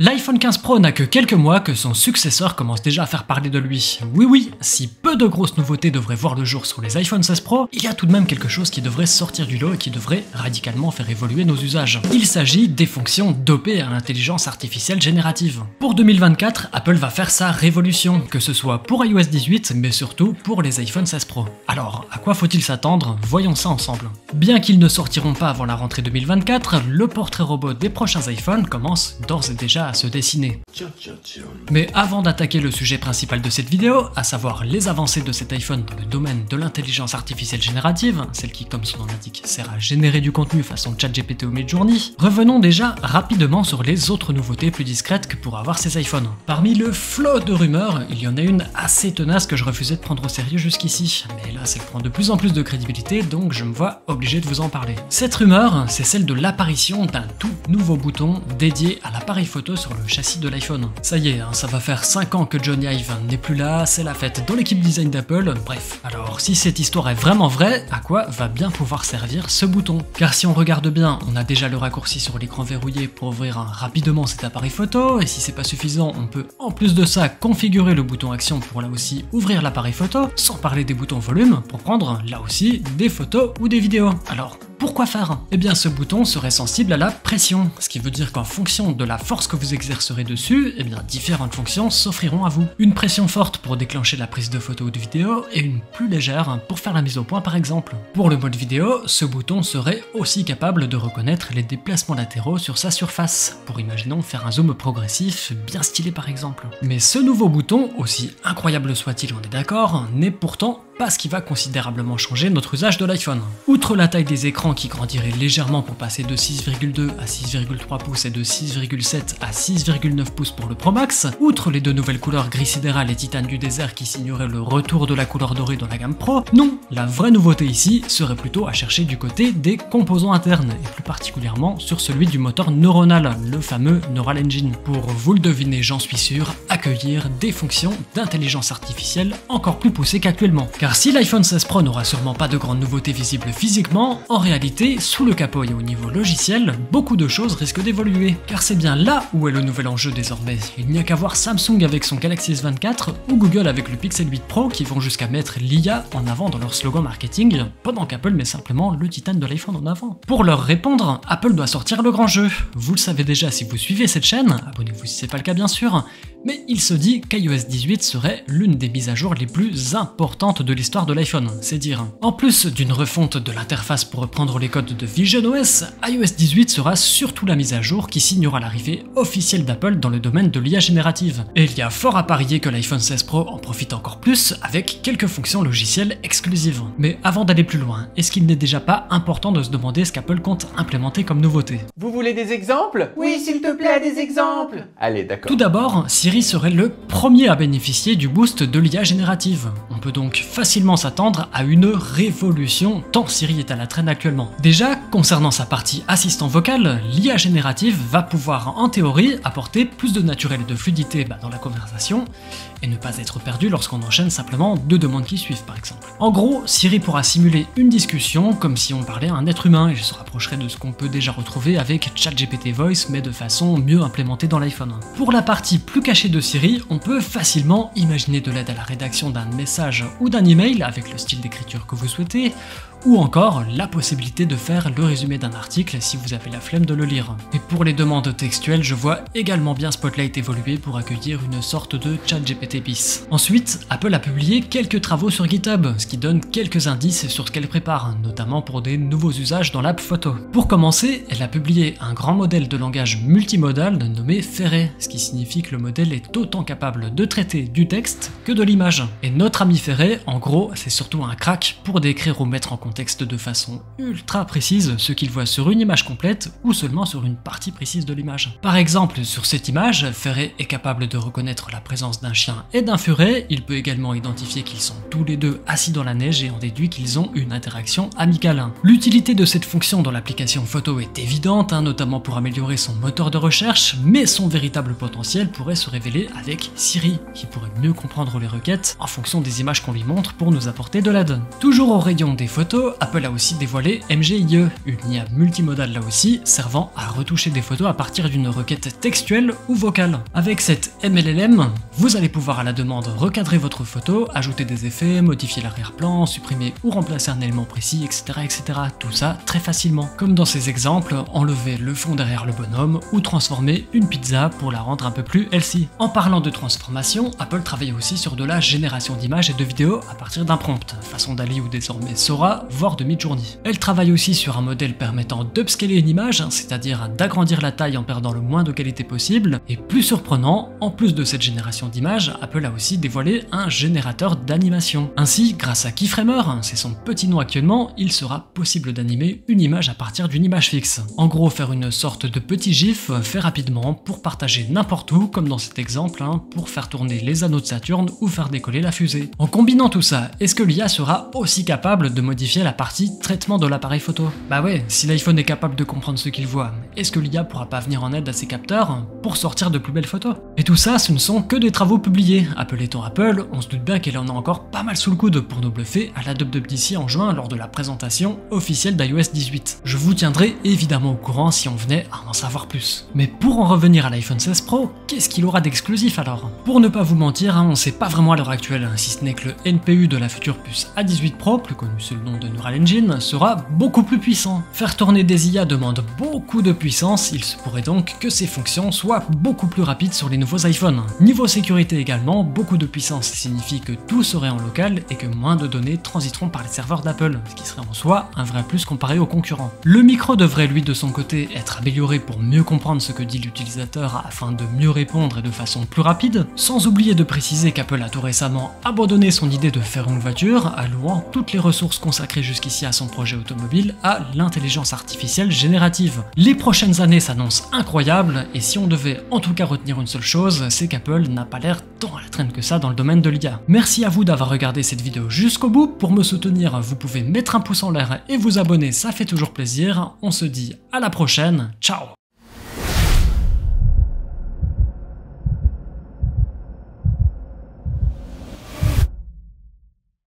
L'iPhone 15 Pro n'a que quelques mois que son successeur commence déjà à faire parler de lui. Oui, si peu de grosses nouveautés devraient voir le jour sur les iPhone 16 Pro, il y a tout de même quelque chose qui devrait sortir du lot et qui devrait radicalement faire évoluer nos usages. Il s'agit des fonctions dopées à l'intelligence artificielle générative. Pour 2024, Apple va faire sa révolution, que ce soit pour iOS 18, mais surtout pour les iPhone 16 Pro. Alors, à quoi faut-il s'attendre? Voyons ça ensemble. Bien qu'ils ne sortiront pas avant la rentrée 2024, le portrait robot des prochains iPhones commence d'ores et déjà à se dessiner. Mais avant d'attaquer le sujet principal de cette vidéo, à savoir les avancées de cet iPhone dans le domaine de l'intelligence artificielle générative, celle qui, comme son nom l'indique, sert à générer du contenu façon ChatGPT ou Midjourney, revenons déjà rapidement sur les autres nouveautés plus discrètes que pourraient avoir ces iPhones. Parmi le flot de rumeurs, il y en a une assez tenace que je refusais de prendre au sérieux jusqu'ici, mais là elle prend de plus en plus de crédibilité, donc je me vois obligé de vous en parler. Cette rumeur, c'est celle de l'apparition d'un tout nouveau bouton dédié à l'appareil photo sur le châssis de l'iPhone. Ça y est, ça va faire 5 ans que Johnny Ive n'est plus là, c'est la fête dans l'équipe design d'Apple, bref. Alors si cette histoire est vraiment vraie, à quoi va bien pouvoir servir ce bouton? Car si on regarde bien, on a déjà le raccourci sur l'écran verrouillé pour ouvrir rapidement cet appareil photo, et si c'est pas suffisant, on peut en plus de ça configurer le bouton action pour là aussi ouvrir l'appareil photo, sans parler des boutons volume pour prendre là aussi des photos ou des vidéos. Alors, pourquoi faire? Eh bien ce bouton serait sensible à la pression, ce qui veut dire qu'en fonction de la force que vous exercerez dessus, eh bien différentes fonctions s'offriront à vous. Une pression forte pour déclencher la prise de photo ou de vidéo et une plus légère pour faire la mise au point par exemple. Pour le mode vidéo, ce bouton serait aussi capable de reconnaître les déplacements latéraux sur sa surface, pour imaginons faire un zoom progressif bien stylé par exemple. Mais ce nouveau bouton, aussi incroyable soit-il, on est d'accord, n'est pourtant pas ce qui va considérablement changer notre usage de l'iPhone. Outre la taille des écrans qui grandirait légèrement pour passer de 6,2 à 6,3 pouces et de 6,7 à 6,9 pouces pour le Pro Max, outre les deux nouvelles couleurs gris sidéral et titane du désert qui signeraient le retour de la couleur dorée dans la gamme Pro, non, la vraie nouveauté ici serait plutôt à chercher du côté des composants internes, et plus particulièrement sur celui du moteur neuronal, le fameux Neural Engine, pour, vous le devinez j'en suis sûr, accueillir des fonctions d'intelligence artificielle encore plus poussées qu'actuellement. Car si l'iPhone 16 Pro n'aura sûrement pas de grandes nouveautés visibles physiquement, en réalité, sous le capot et au niveau logiciel, beaucoup de choses risquent d'évoluer. Car c'est bien là où est le nouvel enjeu désormais. Il n'y a qu'à voir Samsung avec son Galaxy S24 ou Google avec le Pixel 8 Pro qui vont jusqu'à mettre l'IA en avant dans leur slogan marketing, pendant qu'Apple met simplement le titane de l'iPhone en avant. Pour leur répondre, Apple doit sortir le grand jeu. Vous le savez déjà si vous suivez cette chaîne, abonnez-vous si c'est pas le cas bien sûr, mais il se dit qu'iOS 18 serait l'une des mises à jour les plus importantes de l'histoire de l'iPhone, c'est dire. En plus d'une refonte de l'interface pour reprendre les codes de visionOS, iOS 18 sera surtout la mise à jour qui signera l'arrivée officielle d'Apple dans le domaine de l'IA générative. Et il y a fort à parier que l'iPhone 16 Pro en profite encore plus avec quelques fonctions logicielles exclusives. Mais avant d'aller plus loin, est-ce qu'il n'est déjà pas important de se demander ce qu'Apple compte implémenter comme nouveauté? Vous voulez des exemples? Oui, s'il te plaît, des exemples! Allez, d'accord. Tout d'abord, Siri serait le premier à bénéficier du boost de l'IA générative. On peut donc facilement s'attendre à une révolution tant Siri est à la traîne actuellement. Déjà, concernant sa partie assistant vocal, l'IA générative va pouvoir en théorie apporter plus de naturel et de fluidité dans la conversation et ne pas être perdu lorsqu'on enchaîne simplement deux demandes qui suivent par exemple. En gros, Siri pourra simuler une discussion comme si on parlait à un être humain et je se rapprocherai de ce qu'on peut déjà retrouver avec ChatGPT Voice mais de façon mieux implémentée dans l'iPhone. Pour la partie plus cachée de Siri, on peut facilement imaginer de l'aide à la rédaction d'un message ou d'un email avec le style d'écriture que vous souhaitez, ou encore la possibilité de faire le résumé d'un article si vous avez la flemme de le lire. Et pour les demandes textuelles, je vois également bien Spotlight évoluer pour accueillir une sorte de ChatGPT bis. Ensuite, Apple a publié quelques travaux sur GitHub, ce qui donne quelques indices sur ce qu'elle prépare, notamment pour des nouveaux usages dans l'app photo. Pour commencer, elle a publié un grand modèle de langage multimodal nommé Ferret, ce qui signifie que le modèle est autant capable de traiter du texte que de l'image. Et notre ami Ferret, en gros, c'est surtout un crack pour décrire ou mettre en contexte de façon ultra précise ce qu'il voit sur une image complète ou seulement sur une partie précise de l'image. Par exemple, sur cette image, Ferret est capable de reconnaître la présence d'un chien et d'un furet, il peut également identifier qu'ils sont tous les deux assis dans la neige et en déduit qu'ils ont une interaction amicale. L'utilité de cette fonction dans l'application photo est évidente, notamment pour améliorer son moteur de recherche, mais son véritable potentiel pourrait se révéler avec Siri, qui pourrait mieux comprendre les requêtes en fonction des images qu'on lui montre pour nous apporter de l'aide. Toujours au rayon des photos, photo, Apple a aussi dévoilé MGIE, une IA multimodale là aussi, servant à retoucher des photos à partir d'une requête textuelle ou vocale. Avec cette MLLM, vous allez pouvoir à la demande recadrer votre photo, ajouter des effets, modifier l'arrière-plan, supprimer ou remplacer un élément précis, etc., etc. Tout ça très facilement. Comme dans ces exemples, enlever le fond derrière le bonhomme ou transformer une pizza pour la rendre un peu plus healthy. En parlant de transformation, Apple travaille aussi sur de la génération d'images et de vidéos à partir d'un prompt, façon DALL-E ou désormais Sora, voire de Midjourney. Elle travaille aussi sur un modèle permettant d'upscaler une image, c'est-à-dire d'agrandir la taille en perdant le moins de qualité possible, et plus surprenant, en plus de cette génération d'images, Apple a aussi dévoilé un générateur d'animation. Ainsi, grâce à Keyframer, c'est son petit nom actuellement, il sera possible d'animer une image à partir d'une image fixe. En gros, faire une sorte de petit gif fait rapidement pour partager n'importe où, comme dans cet exemple, pour faire tourner les anneaux de Saturne ou faire décoller la fusée. En combinant tout ça, est-ce que l'IA sera aussi capable de modifier la partie traitement de l'appareil photo? Bah ouais, si l'iPhone est capable de comprendre ce qu'il voit, est-ce que l'IA pourra pas venir en aide à ses capteurs pour sortir de plus belles photos? Et tout ça, ce ne sont que des travaux publiés. Apple étant Apple, on se doute bien qu'elle en a encore pas mal sous le coude pour nous bluffer à la WWDC en juin lors de la présentation officielle d'iOS 18. Je vous tiendrai évidemment au courant si on venait à en savoir plus. Mais pour en revenir à l'iPhone 16 Pro, qu'est-ce qu'il aura d'exclusif alors? Pour ne pas vous mentir, on sait pas vraiment à l'heure actuelle, si ce n'est que le NPU de la future puce A18 Pro, plus connu sous le nom de Neural Engine, sera beaucoup plus puissant. Faire tourner des IA demande beaucoup de puissance, il se pourrait donc que ces fonctions soient beaucoup plus rapides sur les nouveaux iPhones. Niveau sécurité également, beaucoup de puissance signifie que tout serait en local et que moins de données transiteront par les serveurs d'Apple, ce qui serait en soi un vrai plus comparé aux concurrents. Le micro devrait lui de son côté être amélioré pour mieux comprendre ce que dit l'utilisateur afin de mieux répondre et de façon plus rapide, sans oublier de préciser qu'Apple a tout récemment abandonné son idée de faire une voiture, allouant toutes les ressources consacrées jusqu'ici à son projet automobile à l'intelligence artificielle générative. Les prochaines années s'annoncent incroyables, et si on devait en tout cas retenir une seule chose, c'est qu'Apple n'a pas l'air tant à la traîne que ça dans le domaine de l'IA. Merci à vous d'avoir regardé cette vidéo jusqu'au bout. Pour me soutenir, vous pouvez mettre un pouce en l'air et vous abonner, ça fait toujours plaisir. On se dit à la prochaine, ciao!